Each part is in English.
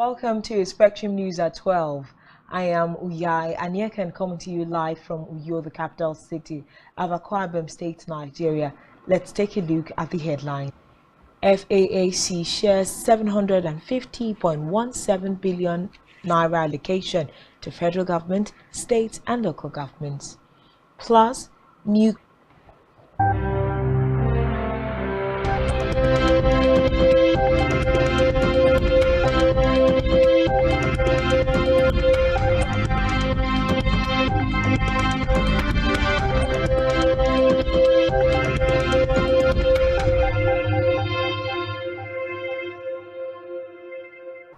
Welcome to Spectrum News at 12. I am Uyai, and here can come to you live from Uyo, the capital city of Akwa Ibom State, Nigeria. Let's take a look at the headline. FAAC shares 750.17 billion naira allocation to federal government, state and local governments. Plus, new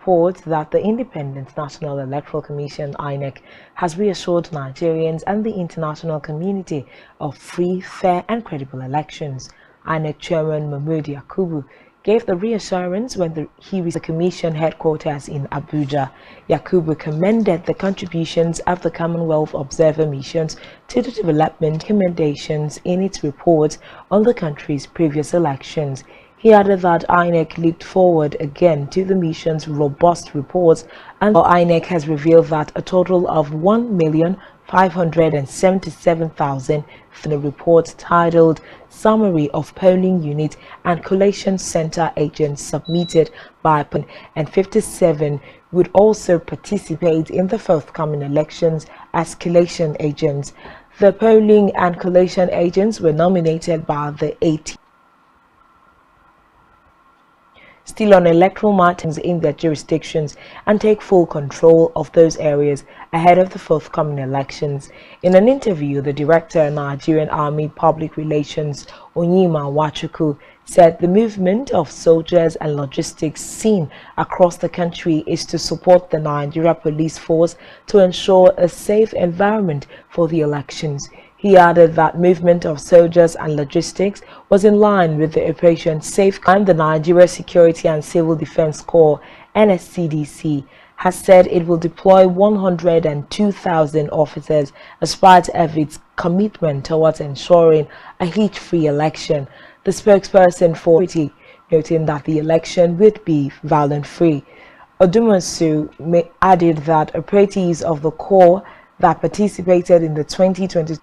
reports that the Independent National Electoral Commission (INEC) has reassured Nigerians and the international community of free, fair and credible elections. INEC Chairman Mahmood Yakubu gave the reassurance when he was at the Commission headquarters in Abuja. Yakubu commended the contributions of the Commonwealth Observer Missions to the development recommendations in its report on the country's previous elections. He added that INEC looked forward again to the mission's robust reports, and INEC has revealed that a total of 1,577,000 in a report titled Summary of Polling Unit and Collation Center Agents submitted by and 57 would also participate in the forthcoming elections as collation agents. The polling and collation agents were nominated by the 18 still on electoral matters in their jurisdictions and take full control of those areas ahead of the forthcoming elections. In an interview, the director of Nigerian Army Public Relations, Onyema Wachuku, said the movement of soldiers and logistics seen across the country is to support the Nigeria Police Force to ensure a safe environment for the elections. He added that movement of soldiers and logistics was in line with the Operation Safeguard. The Nigeria Security and Civil Defense Corps (NSCDC) has said it will deploy 102,000 officers as part of its commitment towards ensuring a hitch-free election. The spokesperson for security noting that the election would be violence-free. Odumosu added that operatives of the Corps that participated in the 2020.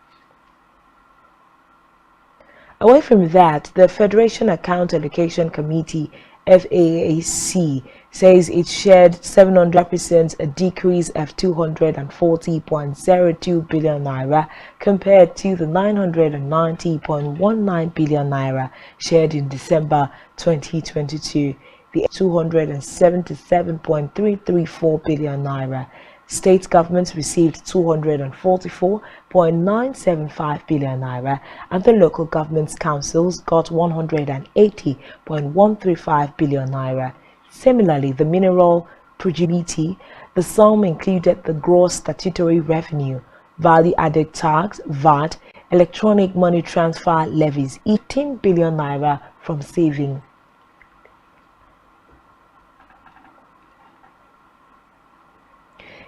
Away from that, the Federation Account Allocation Committee (FAAC) says it shared 700%, a decrease of 240.02 billion naira compared to the 990.19 billion naira shared in December 2022. The 277.334 billion naira. State governments received 244.975 billion naira, and the local governments councils got 180.135 billion naira. Similarly, the mineral productivity, the sum included the gross statutory revenue, value-added tax, VAT, electronic money transfer levies, 18 billion naira from saving.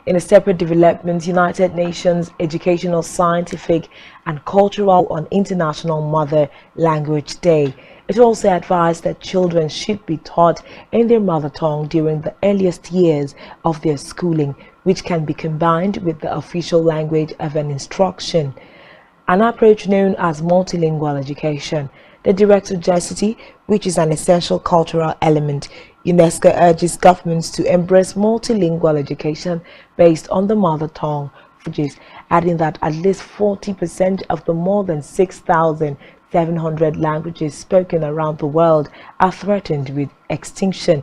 In a separate development, United Nations Educational, Scientific and Cultural on International Mother Language Day. It also advised that children should be taught in their mother tongue during the earliest years of their schooling, which can be combined with the official language of an instruction, an approach known as multilingual education. The Director of Diversity, which is an essential cultural element, UNESCO urges governments to embrace multilingual education based on the mother tongue, adding that at least 40% of the more than 6,700 languages spoken around the world are threatened with extinction.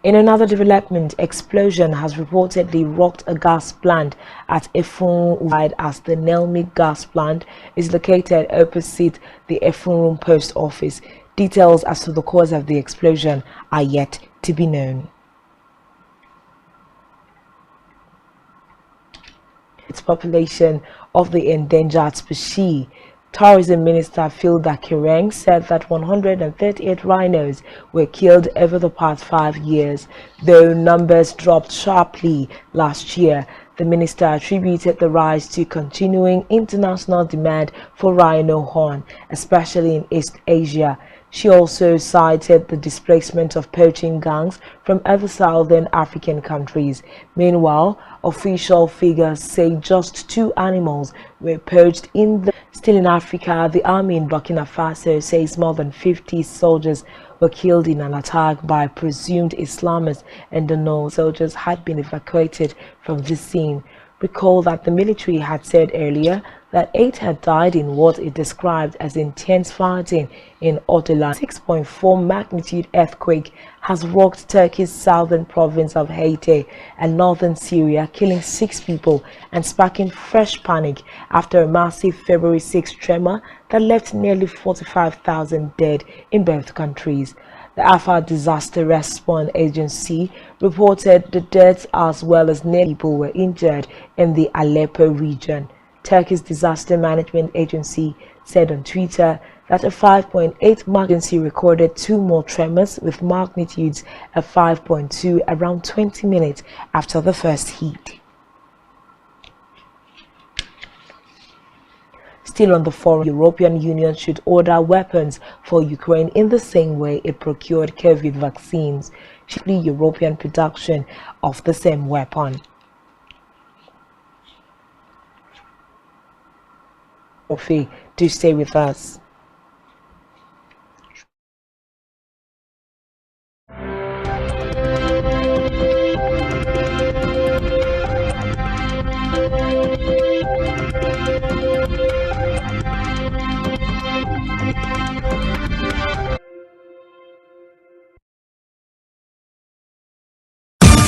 In another development, explosion has reportedly rocked a gas plant at Efun, as the Nelmi gas plant is located opposite the Efun post office. Details as to the cause of the explosion are yet to be known. Its population of the endangered species. Tourism Minister Philda Kireng said that 138 rhinos were killed over the past 5 years, though numbers dropped sharply last year. The minister attributed the rise to continuing international demand for rhino horn, especially in East Asia. She also cited the displacement of poaching gangs from other southern African countries. Meanwhile, official figures say just 2 animals were poached Still in Africa, the army in Burkina Faso says more than 50 soldiers were killed in an attack by presumed Islamists in the north. Soldiers had been evacuated from the scene. Recall that the military had said earlier that 8 had died in what it described as intense fighting in Ortolan. 6.4 magnitude earthquake has rocked Turkey's southern province of Haiti and northern Syria, killing 6 people and sparking fresh panic after a massive February 6 tremor that left nearly 45,000 dead in both countries. The AFA Disaster Response Agency reported the deaths as well as nearly people were injured in the Aleppo region. Turkey's Disaster Management Agency said on Twitter that a 5.8 magnitude recorded 2 more tremors with magnitudes of 5.2 around 20 minutes after the first hit. Still on the forum, the European Union should order weapons for Ukraine in the same way it procured COVID vaccines, chiefly European production of the same weapon. Do stay with us.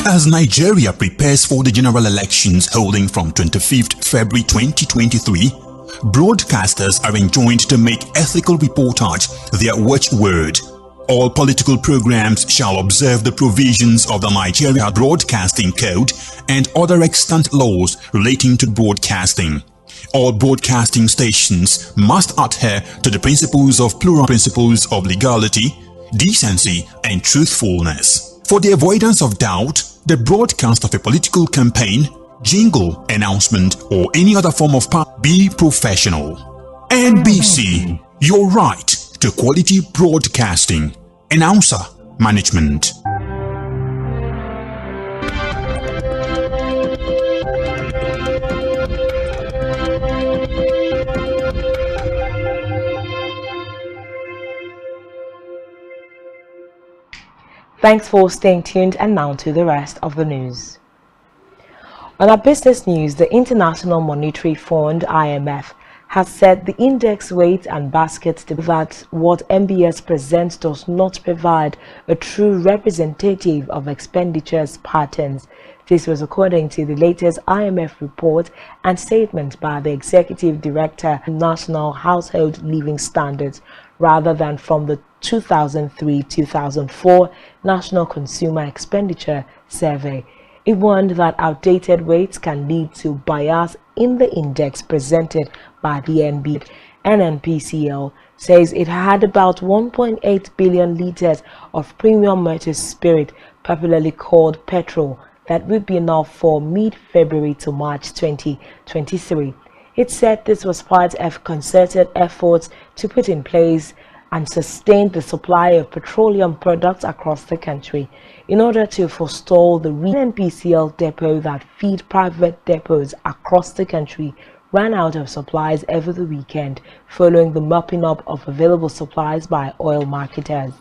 As Nigeria prepares for the general elections holding from 25th February 2023, broadcasters are enjoined to make ethical reportage their watchword. All political programs shall observe the provisions of the Nigeria Broadcasting Code and other extant laws relating to broadcasting. All broadcasting stations must adhere to the principles of legality, decency, and truthfulness. For the avoidance of doubt, the broadcast of a political campaign, jingle, announcement, or any other form of power be professional. NBC, your right to quality broadcasting. Announcer Management. Thanks for staying tuned, and now to the rest of the news. On our business news, the International Monetary Fund (IMF) has said the index weight and basket that what MBS presents does not provide a true representative of expenditures patterns. This was according to the latest IMF report and statement by the Executive Director of National Household Living Standards, rather than from the 2003-2004 National Consumer Expenditure Survey. It warned that outdated weights can lead to bias in the index presented by the NNPCL says it had about 1.8 billion liters of premium motor spirit, popularly called petrol, that would be enough for mid-February to March 2023. It said this was part of concerted efforts to put in place and sustain the supply of petroleum products across the country in order to forestall the NNPCL depot that feed private depots across the country ran out of supplies over the weekend following the mopping up of available supplies by oil marketers.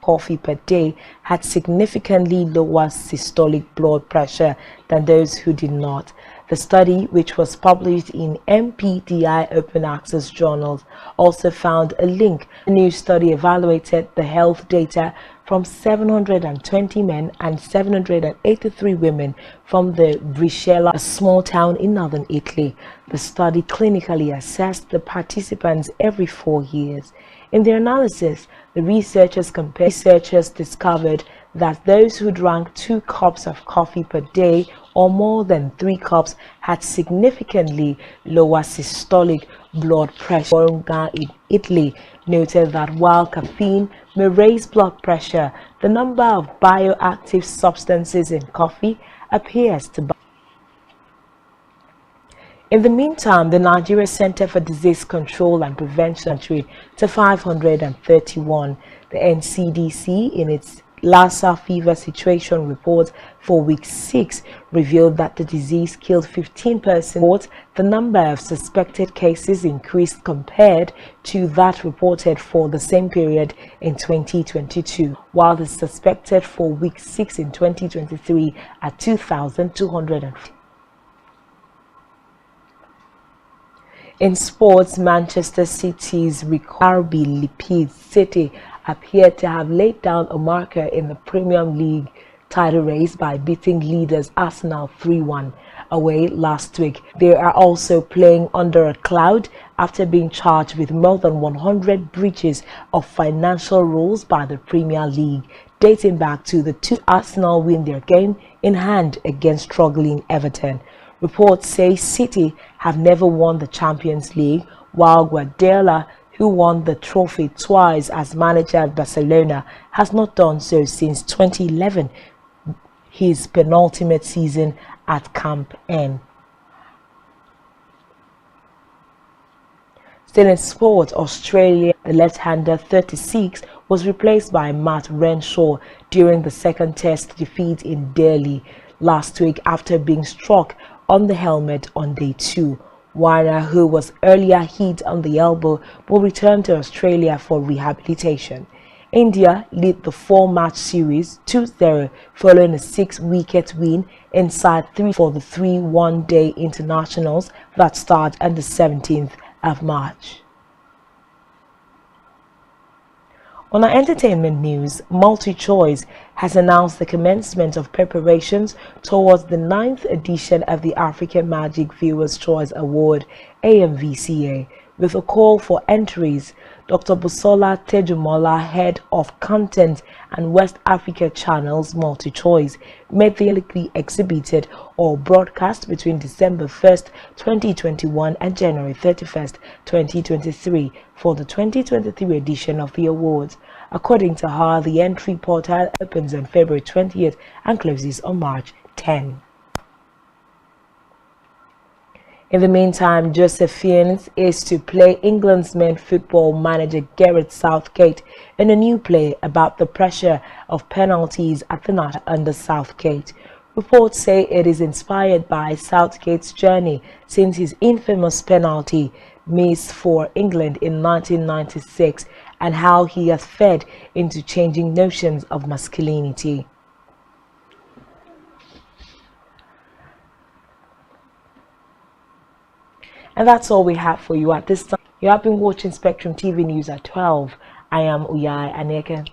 Coffee per day had significantly lower systolic blood pressure than those who did not. The study, which was published in MPDI Open Access journals, also found a link. The new study evaluated the health data from 720 men and 783 women from the Brescia, a small town in northern Italy. The study clinically assessed the participants every 4 years. In their analysis, the researchers discovered that those who drank 2 cups of coffee per day or more than 3 cups had significantly lower systolic blood pressure. In Italy noted that while caffeine may raise blood pressure, the number of bioactive substances in coffee appears to In the meantime, the Nigeria Center for Disease Control and Prevention to 531. The NCDC, in its Lassa fever situation report for week 6, revealed that the disease killed 15 persons. The number of suspected cases increased compared to that reported for the same period in 2022, while the suspected for week 6 in 2023 are 2,250. In sports, Manchester City's RB Leipzig City appeared to have laid down a marker in the Premier League title race by beating leaders Arsenal 3-1 away last week. They are also playing under a cloud after being charged with more than 100 breaches of financial rules by the Premier League, dating back to the two Arsenal win their game in hand against struggling Everton. Reports say City have never won the Champions League, while Guardiola, who won the trophy twice as manager of Barcelona, has not done so since 2011, his penultimate season at Camp Nou. Still in sport, Australia, the left-hander 36 was replaced by Matt Renshaw during the second test defeat in Delhi last week after being struck on the helmet on day 2. Warner, who was earlier hit on the elbow, will return to Australia for rehabilitation. India lead the 4-match series 2-0 following a 6-wicket win inside 3 for the 3 one-day internationals that start on the 17th of March. On our entertainment news, MultiChoice has announced the commencement of preparations towards the 9th edition of the African Magic Viewers' Choice Award, AMVCA, with a call for entries. Dr. Busola Tejumola, head of content and West Africa Channel's MultiChoice, made the exhibited or broadcast between December 1st, 2021 and January 31st, 2023 for the 2023 edition of the awards. According to her, the entry portal opens on February 20th and closes on March 10. In the meantime, Josephine is to play England's men's football manager Gareth Southgate in a new play about the pressure of penalties at the night under Southgate. Reports say it is inspired by Southgate's journey since his infamous penalty miss for England in 1996 and how he has fed into changing notions of masculinity. And that's all we have for you at this time. You have been watching Spectrum TV News at 12. I am Uyai Aneke.